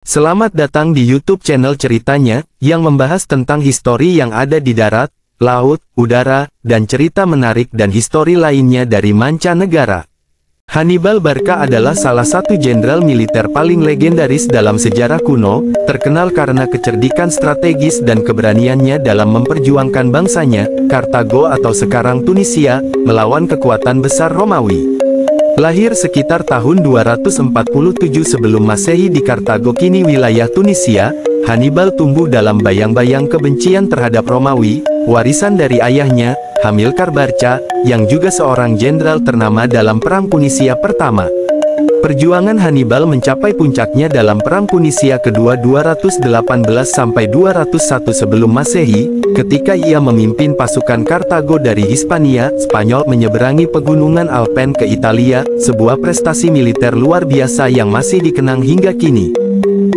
Selamat datang di YouTube channel Ceritanya, yang membahas tentang histori yang ada di darat, laut, udara, dan cerita menarik dan histori lainnya dari mancanegara. Hannibal Barca adalah salah satu jenderal militer paling legendaris dalam sejarah kuno, terkenal karena kecerdikan strategis dan keberaniannya dalam memperjuangkan bangsanya, Kartago atau sekarang Tunisia, melawan kekuatan besar Romawi. Lahir sekitar tahun 247 sebelum Masehi di Kartago kini wilayah Tunisia, Hannibal tumbuh dalam bayang-bayang kebencian terhadap Romawi, warisan dari ayahnya, Hamilkar Barca, yang juga seorang jenderal ternama dalam Perang Punisia pertama. Perjuangan Hannibal mencapai puncaknya dalam Perang Punisia kedua 218-201 sebelum Masehi, ketika ia memimpin pasukan Kartago dari Hispania, Spanyol menyeberangi pegunungan Alpen ke Italia, sebuah prestasi militer luar biasa yang masih dikenang hingga kini.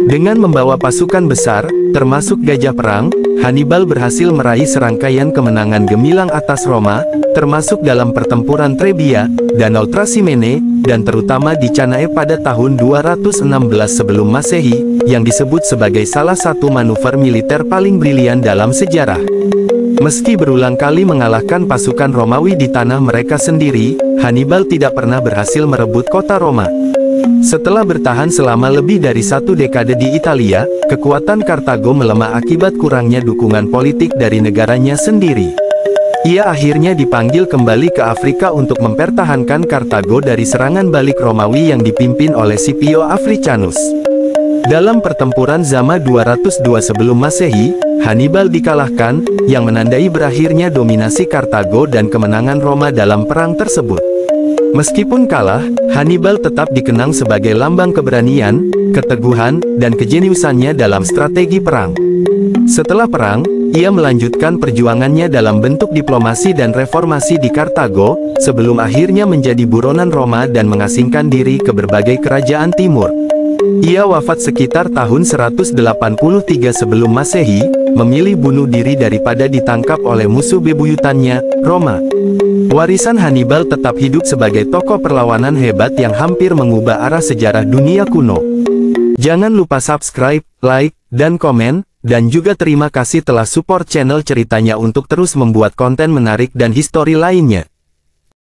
Dengan membawa pasukan besar, termasuk gajah perang, Hannibal berhasil meraih serangkaian kemenangan gemilang atas Roma, termasuk dalam pertempuran Trebia, Danau Trasimene, dan terutama di Cannae pada tahun 216 sebelum Masehi, yang disebut sebagai salah satu manuver militer paling brilian dalam sejarah. Meski berulang kali mengalahkan pasukan Romawi di tanah mereka sendiri, Hannibal tidak pernah berhasil merebut kota Roma. Setelah bertahan selama lebih dari satu dekade di Italia, kekuatan Kartago melemah akibat kurangnya dukungan politik dari negaranya sendiri. Ia akhirnya dipanggil kembali ke Afrika untuk mempertahankan Kartago dari serangan balik Romawi yang dipimpin oleh Scipio Africanus. Dalam pertempuran Zama 202 sebelum Masehi, Hannibal dikalahkan, yang menandai berakhirnya dominasi Kartago dan kemenangan Roma dalam perang tersebut. Meskipun kalah, Hannibal tetap dikenang sebagai lambang keberanian, keteguhan, dan kejeniusannya dalam strategi perang. Setelah perang, ia melanjutkan perjuangannya dalam bentuk diplomasi dan reformasi di Kartago, sebelum akhirnya menjadi buronan Roma dan mengasingkan diri ke berbagai kerajaan timur. Ia wafat sekitar tahun 183 sebelum Masehi, memilih bunuh diri daripada ditangkap oleh musuh bebuyutannya, Roma. Warisan Hannibal tetap hidup sebagai tokoh perlawanan hebat yang hampir mengubah arah sejarah dunia kuno. Jangan lupa subscribe, like, dan komen, dan juga terima kasih telah support channel Ceritanya untuk terus membuat konten menarik dan histori lainnya.